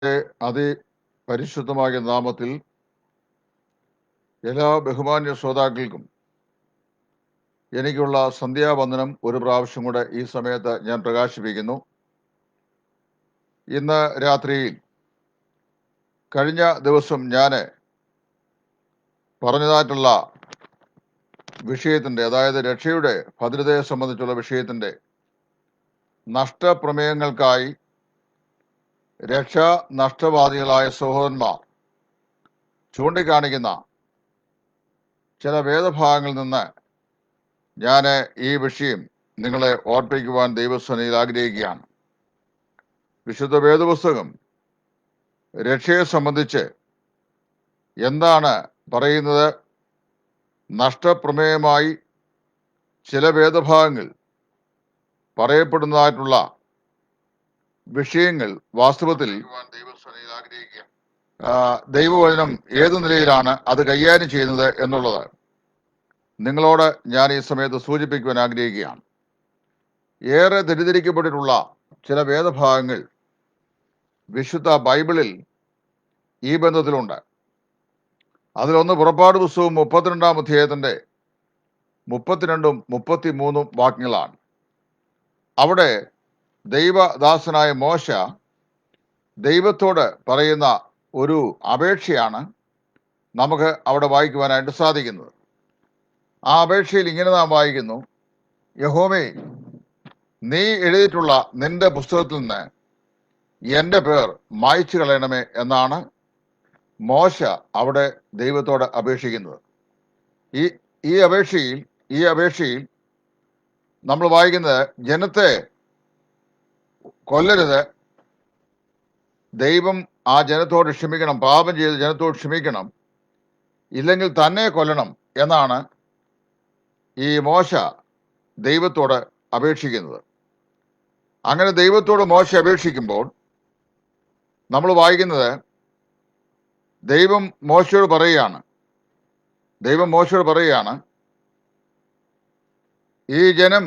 അതിപരിശുദ്ധമായ നാമത്തിൽ എല്ലാ ബഹുമാന്യ ശ്രോതാക്കൾക്കും എനിക്കുള്ള സന്ധ്യാവന്ദനം ഒരു പ്രാവശ്യം കൂടെ ഈ സമയത്ത് ഞാൻ പ്രകാശിപ്പിക്കുന്നു. ഇന്ന് രാത്രിയിൽ കഴിഞ്ഞ ദിവസം ഞാൻ പറഞ്ഞതായിട്ടുള്ള വിഷയത്തിൻ്റെ, അതായത് രക്ഷയുടെ ഭദ്രതയെ സംബന്ധിച്ചുള്ള വിഷയത്തിൻ്റെ നഷ്ടപ്രമേയങ്ങൾക്കായി രക്ഷാ നഷ്ടവാദികളായ സഹോദരന്മാർ ചൂണ്ടിക്കാണിക്കുന്ന ചില വേദഭാഗങ്ങളിൽ നിന്ന് ഞാൻ ഈ വിഷയം നിങ്ങളെ ഓർപ്പിക്കുവാൻ ദൈവസന്നിധിയിൽ ആഗ്രഹിക്കുകയാണ്. വിശുദ്ധ വേദപുസ്തകം രക്ഷയെ സംബന്ധിച്ച് എന്താണ് പറയുന്നത്? നഷ്ടപ്രമേയമായി ചില വേദഭാഗങ്ങൾ പറയപ്പെടുന്നതായിട്ടുള്ള വിഷയങ്ങൾ വാസ്തവത്തിൽ ദൈവവചനം ഏതു നിലയിലാണ് അത് കൈകാര്യം ചെയ്യുന്നത് എന്നുള്ളത് നിങ്ങളോട് ഞാൻ ഈ സമയത്ത് സൂചിപ്പിക്കുവാൻ ആഗ്രഹിക്കുകയാണ്. ഏറെ തെറ്റിദ്ധരിക്കപ്പെട്ടിട്ടുള്ള ചില വേദഭാഗങ്ങൾ വിശുദ്ധ ബൈബിളിൽ ഈ ബന്ധത്തിലുണ്ട്. അതിലൊന്ന് പുറപ്പാട് പുസ്തകം 32-ാം അധ്യായത്തിൻ്റെ 32-ഉം 33-ഉം വാക്യങ്ങളാണ്. അവിടെ ദൈവദാസനായ മോശ ദൈവത്തോട് പറയുന്ന ഒരു അപേക്ഷയാണ് നമുക്ക് അവിടെ വായിക്കുവാനായിട്ട് സാധിക്കുന്നത്. ആ അപേക്ഷയിൽ ഇങ്ങനെ നാം വായിക്കുന്നു: യഹോവേ, നീ എഴുതിയിട്ടുള്ള നിന്റെ പുസ്തകത്തിൽ നിന്ന് എൻ്റെ പേർ മായ്ച്ചു കളയണമേ എന്നാണ് മോശ അവിടെ ദൈവത്തോട് അപേക്ഷിക്കുന്നത്. ഈ അപേക്ഷയിൽ നമ്മൾ വായിക്കുന്നത്, ജനത്തെ കൊല്ലരുത്, ദൈവം ആ ജനത്തോട് ക്ഷമിക്കണം, പാപം ചെയ്ത് ജനത്തോട് ക്ഷമിക്കണം, ഇല്ലെങ്കിൽ തന്നെ കൊല്ലണം എന്നാണ് ഈ മോശ ദൈവത്തോട് അപേക്ഷിക്കുന്നത്. അങ്ങനെ ദൈവത്തോട് മോശ അപേക്ഷിക്കുമ്പോൾ നമ്മൾ വായിക്കുന്നത്, ദൈവം മോശയോട് പറയുകയാണ്, ഈ ജനം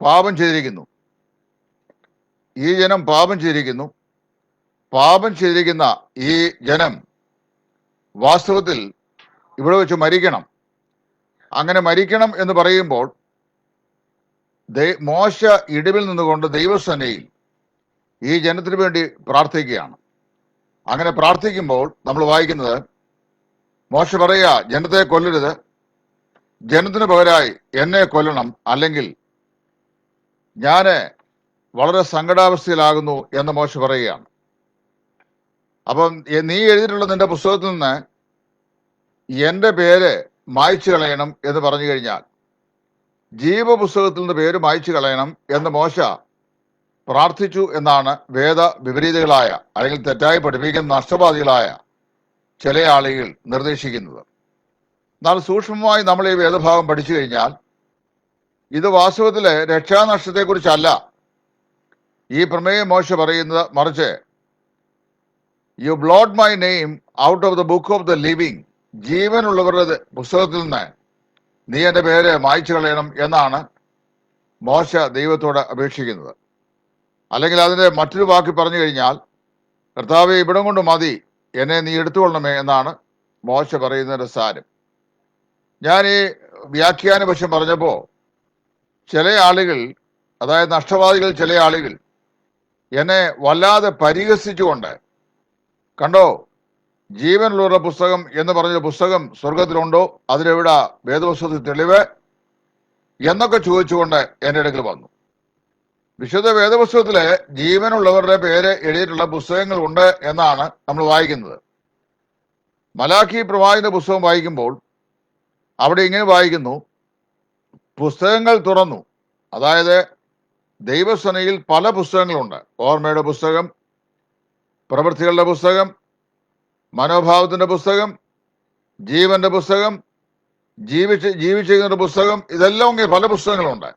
പാപം ചെയ്തിരിക്കുന്നു, പാപം ചെയ്തിരിക്കുന്ന ഈ ജനം വാസ്തവത്തിൽ ഇവിടെ വെച്ച് മരിക്കണം. അങ്ങനെ മരിക്കണം എന്ന് പറയുമ്പോൾ മോശ ഇടിവിൽ നിന്നുകൊണ്ട് ദൈവസന്നിധിയിൽ ഈ ജനത്തിന് വേണ്ടി പ്രാർത്ഥിക്കുകയാണ്. അങ്ങനെ പ്രാർത്ഥിക്കുമ്പോൾ നമ്മൾ വായിക്കുന്നത്, മോശ പറയുക, ജനത്തെ കൊല്ലരുത്, ജനത്തിന് പകരമായി എന്നെ കൊല്ലണം, അല്ലെങ്കിൽ ഞാൻ വളരെ സങ്കടാവസ്ഥയിലാകുന്നു എന്ന് മോശ പറയുകയാണ്. അപ്പം നീ എഴുതിയിട്ടുള്ള നിന്റെ പുസ്തകത്തിൽ നിന്ന് എൻ്റെ പേര് മായ്ച്ചു കളയണം എന്ന് പറഞ്ഞു കഴിഞ്ഞാൽ, ജീവപുസ്തകത്തിൽ നിന്ന് പേര് മായ്ച്ചു കളയണം എന്ന് മോശ പ്രാർത്ഥിച്ചു എന്നാണ് വേദ വിപരീതങ്ങളായ, അല്ലെങ്കിൽ തെറ്റായി പഠിപ്പിക്കുന്ന നഷ്ടവാദികളായ ചില ആളുകൾ നിർദ്ദേശിക്കുന്നത്. എന്നാൽ സൂക്ഷ്മമായി നമ്മൾ ഈ വേദഭാഗം പഠിച്ചു കഴിഞ്ഞാൽ ഇത് വാസ്തവത്തില് രക്ഷാനഷ്ടത്തെക്കുറിച്ചല്ല ഈ പ്രമേയം മോശ പറയുന്നത്, മറിച്ച് you blot my name out of the book of the living, ജീവനുള്ളവരുടെ പുസ്തകത്തിൽ നിന്ന് നീ എൻ്റെ പേര് മായ്ച്ചു കളയണം എന്നാണ് മോശ ദൈവത്തോട് അപേക്ഷിക്കുന്നത്. അല്ലെങ്കിൽ അതിൻ്റെ മറ്റൊരു വാക്ക് പറഞ്ഞു കഴിഞ്ഞാൽ, കർത്താവേ, ഇവിടം കൊണ്ട് മതി, എന്നെ നീ എടുത്തുകൊള്ളണമേ എന്നാണ് മോശ പറയുന്നതിൻ്റെ സാരം. ഞാൻ ഈ വ്യാഖ്യാന വശം പറഞ്ഞപ്പോൾ ചില ആളുകൾ, അതായത് നഷ്ടവാദികൾ ചില ആളുകൾ എന്നെ വല്ലാതെ പരിഹസിച്ചുകൊണ്ട്, കണ്ടോ, ജീവനുള്ളവരുടെ പുസ്തകം എന്ന് പറഞ്ഞ പുസ്തകം സ്വർഗത്തിലുണ്ടോ, അതിലെവിടെ വേദപുസ്തകത്തിൽ തെളിവ് എന്നൊക്കെ ചോദിച്ചുകൊണ്ട് എൻ്റെ അടുക്കൽ വന്നു. വിശുദ്ധ വേദപുസ്തകത്തില് ജീവനുള്ളവരുടെ പേര് എഴുതിയിട്ടുള്ള പുസ്തകങ്ങൾ ഉണ്ട് എന്നാണ് നമ്മൾ വായിക്കുന്നത്. മലാഖി പ്രവാചകന്റെ പുസ്തകം വായിക്കുമ്പോൾ അവിടെ ഇങ്ങനെ വായിക്കുന്നു, പുസ്തകങ്ങൾ തുറന്നു. അതായത് ദൈവസേനയിൽ പല പുസ്തകങ്ങളുണ്ട്. ഓർമ്മയുടെ പുസ്തകം, പ്രവൃത്തികളുടെ പുസ്തകം, മനോഭാവത്തിന്റെ പുസ്തകം, ജീവന്റെ പുസ്തകം, ജീവിച്ചിരിക്കുന്ന പുസ്തകം, ഇതെല്ലാം പല പുസ്തകങ്ങളുണ്ട്.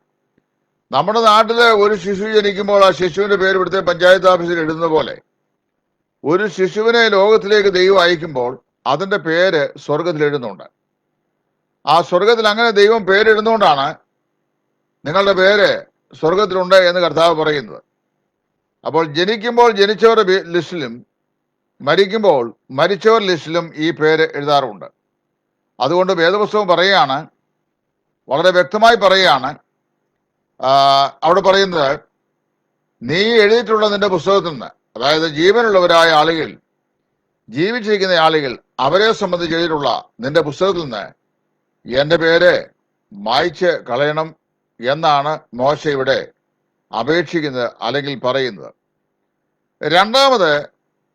നമ്മുടെ നാട്ടില് ഒരു ശിശു ജനിക്കുമ്പോൾ ആ ശിശുവിന്റെ പേര് ഇവിടുത്തെ പഞ്ചായത്ത് ഓഫീസിൽ എഴുതുന്ന പോലെ, ഒരു ശിശുവിനെ ലോകത്തിലേക്ക് ദൈവം അയക്കുമ്പോൾ അതിന്റെ പേര് സ്വർഗത്തിൽ എഴുതുന്നുണ്ട്. ആ സ്വർഗത്തിൽ അങ്ങനെ ദൈവം പേരെഴുതുകൊണ്ടാണ് നിങ്ങളുടെ പേര് സ്വർഗത്തിലുണ്ട് എന്ന് കർത്താവ് പറയുന്നത്. അപ്പോൾ ജനിക്കുമ്പോൾ ജനിച്ചവരുടെ ലിസ്റ്റിലും മരിക്കുമ്പോൾ മരിച്ചവർ ലിസ്റ്റിലും ഈ പേര് എഴുതാറുണ്ട്. അതുകൊണ്ട് വേദപുസ്തകം പറയുകയാണ്, വളരെ വ്യക്തമായി പറയുകയാണ്, അവിടെ പറയുന്നത്, നീ എഴുതിയിട്ടുള്ള നിന്റെ പുസ്തകത്തിൽ നിന്ന്, അതായത് ജീവനുള്ളവരായ ആളുകൾ, ജീവിച്ചിരിക്കുന്ന ആളുകൾ, അവരെ സംബന്ധിച്ച് എഴുതിയിട്ടുള്ള നിന്റെ പുസ്തകത്തിൽ നിന്ന് എന്റെ പേര് മായ്ച്ച് കളയണം എന്നാണ് മോശ ഇവിടെ അപേക്ഷിക്കുന്നത് അല്ലെങ്കിൽ പറയുന്നത്. രണ്ടാമത്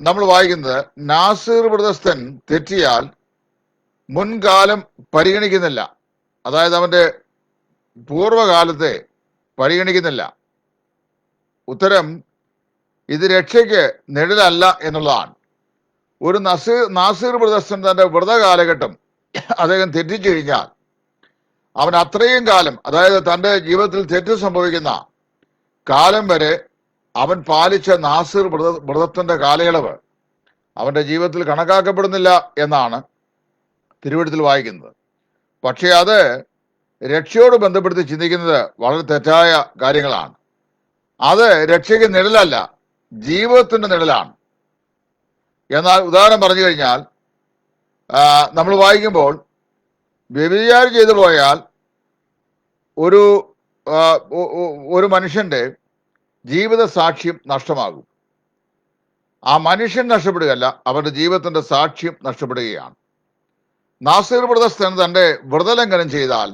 നമ്മൾ വായിക്കുന്നത്, നാസീർ വ്രതസ്ഥൻ തെറ്റിയാൽ മുൻകാലം പരിഗണിക്കുന്നില്ല, അതായത് അവന്റെ പൂർവകാലത്തെ പരിഗണിക്കുന്നില്ല. ഉത്തരം, ഇത് രക്ഷയ്ക്ക് നിഴലല്ല എന്നുള്ളതാണ്. ഒരു നാസീർ വ്രതസ്ഥൻ തന്റെ വ്രതകാലഘട്ടം അദ്ദേഹം തെറ്റിച്ചു കഴിഞ്ഞാൽ അവൻ അത്രയും കാലം, അതായത് തന്റെ ജീവിതത്തിൽ തെറ്റ് സംഭവിക്കുന്ന കാലം വരെ അവൻ പാലിച്ച നാസീർ വ്രതത്തിന്റെ കാലയളവ് അവന്റെ ജീവിതത്തിൽ കണക്കാക്കപ്പെടുന്നില്ല എന്നാണ് തിരുവെഴുത്തിൽ വായിക്കുന്നത്. പക്ഷേ അത് രക്ഷയോട് ബന്ധപ്പെടുത്തി ചിന്തിക്കുന്നത് വളരെ തെറ്റായ കാര്യങ്ങളാണ്. അത് രക്ഷയ്ക്ക് നിഴലല്ല, ജീവിതത്തിന്റെ നിഴലാണ്. എന്നാൽ ഉദാഹരണം പറഞ്ഞു കഴിഞ്ഞാൽ, നമ്മൾ വായിക്കുമ്പോൾ വ്യഭിചാരം ചെയ്തു പോയാൽ ഒരു മനുഷ്യന്റെ ജീവിത സാക്ഷ്യം നഷ്ടമാകും. ആ മനുഷ്യൻ നഷ്ടപ്പെടുകയല്ല, അവരുടെ ജീവിതത്തിന്റെ സാക്ഷ്യം നഷ്ടപ്പെടുകയാണ്. നാസീർ വ്രതസ്ഥൻ തന്റെ വ്രതലംഘനം ചെയ്താൽ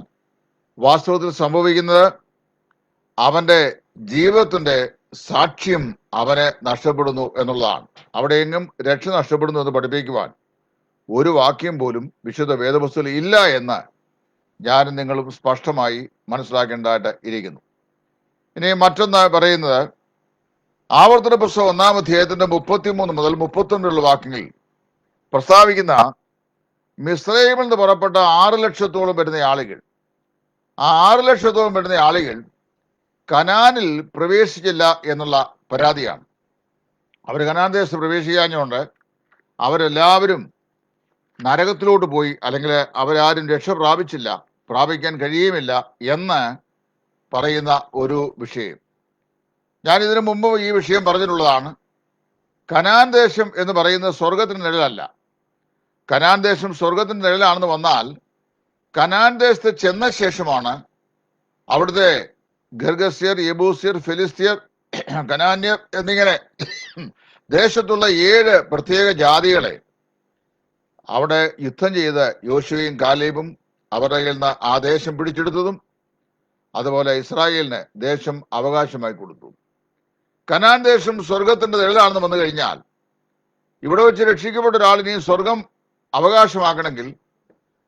വാസ്തവത്തിൽ സംഭവിക്കുന്നത് അവന്റെ ജീവിതത്തിന്റെ സാക്ഷ്യം അവനെ നഷ്ടപ്പെടുന്നു എന്നുള്ളതാണ്. അവിടെയെങ്ങും രക്ഷ നഷ്ടപ്പെടുന്നു എന്ന് പഠിപ്പിക്കുവാൻ ഒരു വാക്യം പോലും വിശുദ്ധ വേദപുസ്തകത്തിൽ ഇല്ല എന്ന് ഞാനും നിങ്ങളും സ്പഷ്ടമായി മനസ്സിലാക്കേണ്ടതായിട്ട് ഇരിക്കുന്നു. ഇനി മറ്റൊന്ന് പറയുന്നത്, ആവർത്തന പുസ്തകം 1-ാം അധ്യായത്തിന്റെ 33 മുതൽ 39 വാക്യങ്ങളിൽ പ്രസ്താവിക്കുന്ന മിസ്രൈമിൽ നിന്ന് പുറപ്പെട്ട 6 ലക്ഷത്തോളം വരുന്ന ആളുകൾ, ആ 6 ലക്ഷത്തോളം വരുന്ന ആളുകൾ കനാനിൽ പ്രവേശിച്ചില്ല എന്നുള്ള പരാതിയാണ്. അവർ കനാൻ ദേശത്ത് പ്രവേശിക്കാഞ്ഞുകൊണ്ട് അവരെല്ലാവരും നരകത്തിലോട്ട് പോയി, അല്ലെങ്കിൽ അവരാരും രക്ഷ പ്രാപിക്കാൻ കഴിയുമില്ല എന്ന് പറയുന്ന ഒരു വിഷയം. ഞാൻ ഇതിനു മുമ്പ് ഈ വിഷയം പറഞ്ഞിട്ടുള്ളതാണ്. കനാൻ ദേശം എന്ന് പറയുന്നത് സ്വർഗത്തിന് നിഴലല്ല. കനാൻ ദേശം സ്വർഗത്തിന് നിഴലാണെന്ന് വന്നാൽ കനാൻ ദേശത്ത് ചെന്ന ശേഷമാണ് അവിടുത്തെ ഗർഗസ്യർ, യെബൂസ്യർ, ഫിലിസ്തീയർ, കനാന്യർ എന്നിങ്ങനെ ദേശത്തുള്ള 7 പ്രത്യേക ജാതികളെ അവിടെ യുദ്ധം ചെയ്ത് യോശുവയും കാലേബും അവരുടെ കയ്യിൽ നിന്ന് ആ ദേശം പിടിച്ചെടുത്തതും അതുപോലെ ഇസ്രായേലിന് ദേശം അവകാശമായി കൊടുത്തു. കനാൻ ദേശം സ്വർഗത്തിന്റെ നിഴലാണെന്ന് വന്നു കഴിഞ്ഞാൽ ഇവിടെ വെച്ച് രക്ഷിക്കപ്പെട്ട ഒരാളിനെയും സ്വർഗം അവകാശമാക്കണമെങ്കിൽ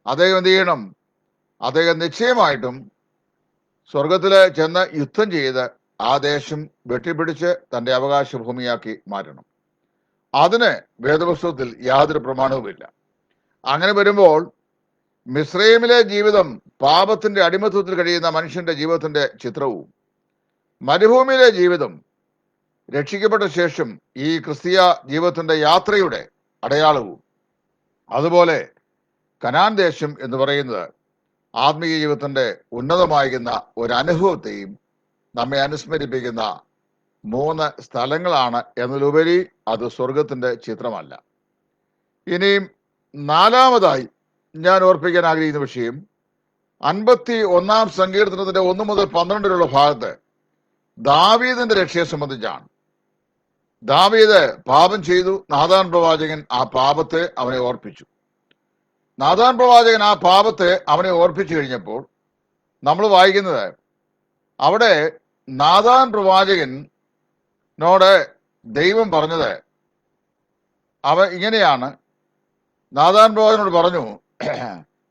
അദ്ദേഹം എന്ത് ചെയ്യണം? അദ്ദേഹം നിശ്ചയമായിട്ടും സ്വർഗത്തില് ചെന്ന് യുദ്ധം ചെയ്ത് ആ ദേശം വെട്ടിപ്പിടിച്ച് തന്റെ അവകാശ ഭൂമിയാക്കി മാറ്റണം. അതിന് വേദപുസ്തകത്തിൽ യാതൊരു പ്രമാണവുമില്ല. അങ്ങനെ വരുമ്പോൾ മിസ്രൈമിലെ ജീവിതം പാപത്തിന്റെ അടിമത്വത്തിൽ കഴിയുന്ന മനുഷ്യന്റെ ജീവിതത്തിന്റെ ചിത്രവും, മരുഭൂമിയിലെ ജീവിതം രക്ഷിക്കപ്പെട്ട ശേഷം ഈ ക്രിസ്തീയ ജീവിതത്തിന്റെ യാത്രയുടെ അടയാളവും, അതുപോലെ കനാൻ ദേശം എന്ന് പറയുന്നത് ആത്മീയ ജീവിതത്തിന്റെ ഉന്നതമായിരുന്ന ഒരു അനുഭവത്തെയും നമ്മെ അനുസ്മരിപ്പിക്കുന്ന 3 സ്ഥലങ്ങളാണ് എന്നതിലുപരി അത് സ്വർഗത്തിന്റെ ചിത്രമല്ല. ഇനിയും 4-മതായി ഞാൻ ഓർപ്പിക്കാൻ ആഗ്രഹിക്കുന്ന വിഷയം 51-ാം സങ്കീർത്തനത്തിന്റെ 1 മുതൽ 12 ഭാഗത്ത് ദാവീദിന്റെ രക്ഷയെ സംബന്ധിച്ചാണ്. ദാവീദ് പാപം ചെയ്തു. നാഥാൻ പ്രവാചകൻ ആ പാപത്തെ അവനെ ഓർപ്പിച്ചു. നാഥാൻ പ്രവാചകൻ ആ പാപത്തെ അവനെ ഓർപ്പിച്ചു കഴിഞ്ഞപ്പോൾ നമ്മൾ വായിക്കുന്നത്, അവിടെ നാഥാൻ പ്രവാചകനോട് ദൈവം പറഞ്ഞത് ഇങ്ങനെയാണ്. നാഥാൻ പ്രവാചകനോട് പറഞ്ഞു,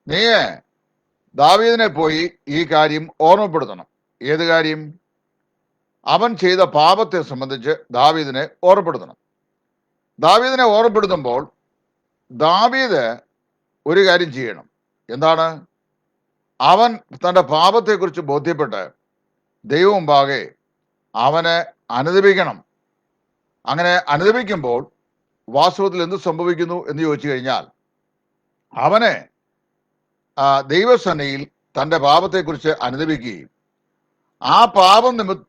നീ ദാവീദിനെ പോയി ഈ കാര്യം ഓർമ്മപ്പെടുത്തണം. ഏത് കാര്യം? അവൻ ചെയ്ത പാപത്തെ സംബന്ധിച്ച് ദാവീദിനെ ഓർമ്മപ്പെടുത്തണം. ദാവീദിനെ ഓർമ്മപ്പെടുത്തുമ്പോൾ ദാവീദ് ഒരു കാര്യം ചെയ്യണം. എന്താണ്? അവൻ തന്റെ പാപത്തെക്കുറിച്ച് ബോധ്യപ്പെട്ട് ദൈവം മുമ്പാകെ അവനെ അനുദപിക്കണം. അങ്ങനെ അനുദപിക്കുമ്പോൾ വാസ്തവത്തിൽ എന്ത് സംഭവിക്കുന്നു എന്ന് ചോദിച്ചു കഴിഞ്ഞാൽ, അവനെ ദൈവസന്നിധിയിൽ തന്റെ പാപത്തെക്കുറിച്ച് അനുദപിക്കുകയും ആ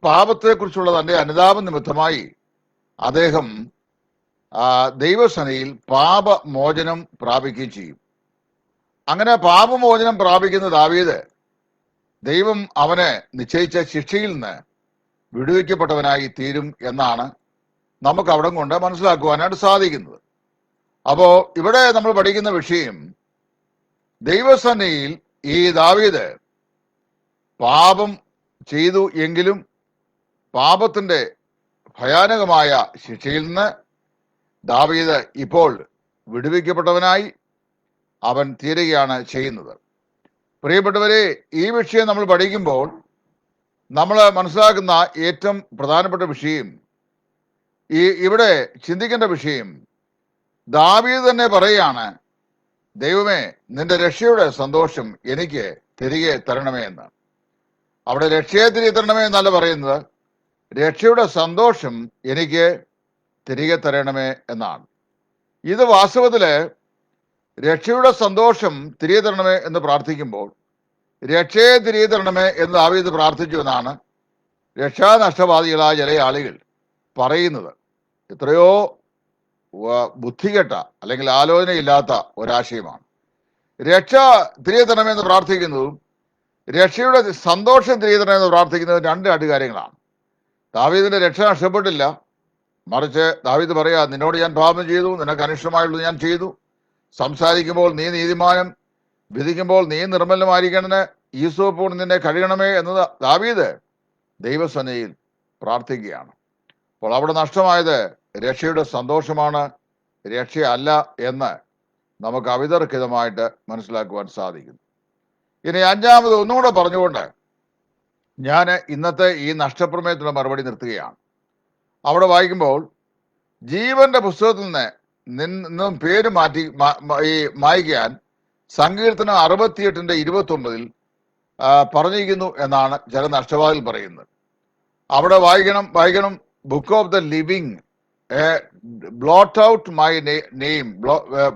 പാപത്തെക്കുറിച്ചുള്ള തന്റെ അനുതാപം നിമിത്തമായി അദ്ദേഹം ദൈവസനയിൽ പാപമോചനം പ്രാപിക്കുകയും ചെയ്യും. അങ്ങനെ പാപമോചനം പ്രാപിക്കുന്ന ദാവീദ് ദൈവം അവന് നിശ്ചയിച്ച ശിക്ഷയിൽ നിന്ന് വിടുവിക്കപ്പെട്ടവനായി തീരും എന്നാണ് നമുക്ക് അവിടെ കൊണ്ട് മനസ്സിലാക്കുവാനായിട്ട് സാധിക്കുന്നത്. അപ്പോ ഇവിടെ നമ്മൾ പഠിക്കുന്ന വിഷയം, ദൈവസന്നിധിയിൽ ഈ ദാവീദ് പാപം ചെയ്തു എങ്കിലും പാപത്തിന്റെ ഭയാനകമായ ശിക്ഷയിൽ നിന്ന് ദാവീദ് ഇപ്പോൾ വിടുവിക്കപ്പെട്ടവനായി അവൻ തീരുകയാണ് ചെയ്യുന്നത്. പ്രിയപ്പെട്ടവരെ, ഈ വിഷയം നമ്മൾ പഠിക്കുമ്പോൾ നമ്മൾ മനസ്സിലാക്കുന്ന ഏറ്റവും പ്രധാനപ്പെട്ട വിഷയം, ഇവിടെ ചിന്തിക്കേണ്ട വിഷയം, ദാവീദ് തന്നെ പറയുകയാണ്, ദൈവമേ, നിന്റെ രക്ഷയുടെ സന്തോഷം എനിക്ക് തിരികെ തരണമേ എന്ന്. അവിടെ രക്ഷയെ തിരികെ തരണമേ എന്നല്ല പറയുന്നത്, രക്ഷയുടെ സന്തോഷം എനിക്ക് തിരികെ തരണമേ എന്നാണ്. ഇത് വാസ്തവത്തില് രക്ഷയുടെ സന്തോഷം തിരികെ തരണമേ എന്ന് പ്രാർത്ഥിക്കുമ്പോൾ രക്ഷയെ തിരികെ തരണമേ എന്ന് ദാവീദ് പ്രാർത്ഥിച്ചു എന്നാണ് രക്ഷാനഷ്ടവാദികളായ ചില ആളുകൾ പറയുന്നത്. എത്രയോ ബുദ്ധികെട്ട അല്ലെങ്കിൽ ആലോചനയില്ലാത്ത ഒരാശയമാണ്. രക്ഷ തിരികെ തരണമെന്ന് പ്രാർത്ഥിക്കുന്നതും രക്ഷയുടെ സന്തോഷം തിരികെ തരണമെന്ന് പ്രാർത്ഥിക്കുന്നതും രണ്ട് കാര്യങ്ങളാണ്. ദാവീദിന്റെ രക്ഷ നഷ്ടപ്പെട്ടില്ല, മറിച്ച് ദാവീദ് പറയാ, നിന്നോട് ഞാൻ പാപം ചെയ്തു, നിനക്ക് അനിഷ്ടമായുള്ളത് ഞാൻ ചെയ്തു. സംസാരിക്കുമ്പോൾ നീ നീതിമാനും വിധിക്കുമ്പോൾ നീ നിർമ്മലമായിരിക്കണന് ഈസോപ്പോട് നിന്നെ കഴുകണമേ എന്നത് ദാവീദ് ദൈവസന്നിധിയിൽ പ്രാർത്ഥിക്കുകയാണ്. അപ്പോൾ അവിടെ നഷ്ടമായത് രക്ഷയുടെ സന്തോഷമാണ്, രക്ഷയല്ല എന്ന് നമുക്ക് അവിതർക്കിതമായിട്ട് മനസ്സിലാക്കുവാൻ സാധിക്കുന്നു. ഇനി അഞ്ചാമത് ഒന്നുകൂടെ പറഞ്ഞുകൊണ്ട് ഞാൻ ഇന്നത്തെ ഈ നഷ്ടപ്രമേയത്തിനുള്ള മറുപടി നിർത്തുകയാണ്. അവിടെ വായിക്കുമ്പോൾ ജീവന്റെ പുസ്തകത്തിൽ നിന്നും പേര് മായ്ക്കാൻ സങ്കീർത്തനം 68:29 പറഞ്ഞിരിക്കുന്നു എന്നാണ് ചില നഷ്ടവാദികൾ പറയുന്നത്. അവിടെ വായിക്കണം, book of the living, blot out my name,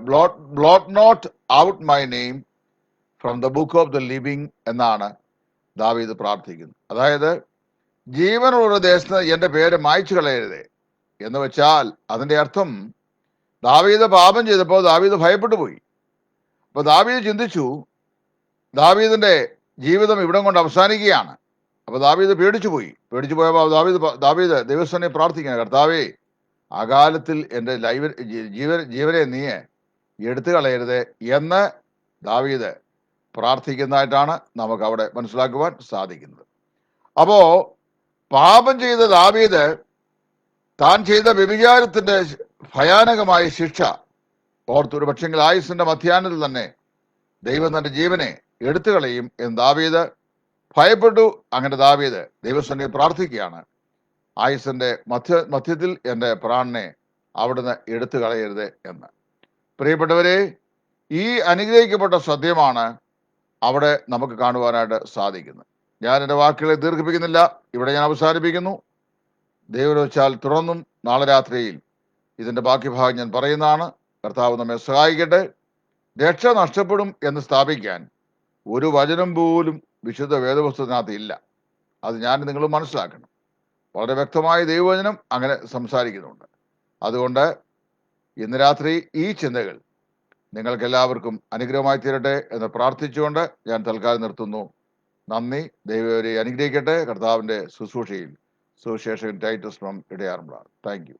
blot not out my name from the book of the living എന്നാണ് ദാവീദ് പ്രാർത്ഥിക്കുന്നത്. അതായത് ജീവനുള്ള ദേശത്ത് എന്റെ പേര് മായ്ച്ചു കളയരുതേ എന്ന് വെച്ചാൽ അതിന്റെ അർത്ഥം, ദാവീദ് പാപം ചെയ്തപ്പോൾ ദാവീദ് ഭയപ്പെട്ടു പോയി. അപ്പൊ ദാവീദ് ചിന്തിച്ചു, ദാവീദിന്റെ ജീവിതം ഇവിടം കൊണ്ട് അവസാനിക്കുകയാണ്. അപ്പൊ ദാവീദ് പേടിച്ചു പോയപ്പോൾ ദാവീദ് ദൈവസനെ പ്രാർത്ഥിക്കുക, കർത്താവേ, അകാലത്തിൽ എൻ്റെ ജീവനെ നീ എടുത്തു കളയരുത് എന്ന് ദാവീദ് പ്രാർത്ഥിക്കുന്നതായിട്ടാണ് നമുക്ക് അവിടെ മനസ്സിലാക്കുവാൻ സാധിക്കുന്നത്. അപ്പോ പാപം ചെയ്ത ദാവീദ് താൻ ചെയ്ത വ്യഭിചാരത്തിന്റെ ഭയാനകമായ ശിക്ഷ ഓർത്തൊരു പക്ഷെങ്കിൽ ആയുസിന്റെ മധ്യാഹ്നത്തിൽ തന്നെ ദൈവം തന്റെ ജീവനെ എടുത്തു കളയും എന്ന് ദാവീദ് ഭയപ്പെട്ടു. അങ്ങനെ ദാവീദ് ദൈവസന്നിധിയിൽ പ്രാർത്ഥിക്കുകയാണ്, ആയുസിന്റെ മധ്യത്തിൽ എൻ്റെ പ്രാണനെ അവിടുന്ന് എടുത്തു കളയരുത് എന്ന്. പ്രിയപ്പെട്ടവരെ, ഈ അനുഗ്രഹിക്കപ്പെട്ട സത്യമാണ് അവിടെ നമുക്ക് കാണുവാനായിട്ട് സാധിക്കുന്നത്. ഞാൻ എൻ്റെ വാക്കുകളെ ദീർഘിപ്പിക്കുന്നില്ല, ഇവിടെ ഞാൻ അവസാനിപ്പിക്കുന്നു. ദൈവം വെച്ചാൽ തുടർന്നും നാളെ രാത്രിയിൽ ഇതിന്റെ ബാക്കി ഭാഗം ഞാൻ പറയുന്നതാണ്. കർത്താവ് നമ്മെ സഹായിക്കട്ടെ. രക്ഷ നഷ്ടപ്പെടും എന്ന് സ്ഥാപിക്കാൻ ഒരു വചനം പോലും വിശുദ്ധ വേദപുസ്തകത്തിനകത്ത് ഇല്ല. അത് ഞാൻ നിങ്ങൾ മനസ്സിലാക്കണം. വളരെ വ്യക്തമായ ദൈവവചനം അങ്ങനെ സംസാരിക്കുന്നുണ്ട്. അതുകൊണ്ട് ഇന്ന് രാത്രി ഈ ചിന്തകൾ നിങ്ങൾക്ക് എല്ലാവർക്കും അനുഗ്രഹമായി തീരട്ടെ എന്ന് പ്രാർത്ഥിച്ചുകൊണ്ട് ഞാൻ തൽക്കാലം നിർത്തുന്നു. നന്ദി. ദൈവം അനുഗ്രഹിക്കട്ടെ. കർത്താവിന്റെ ശുശ്രൂഷയിൽ സുവിശേഷകൻ Titus from Edayaranmula. Thank U.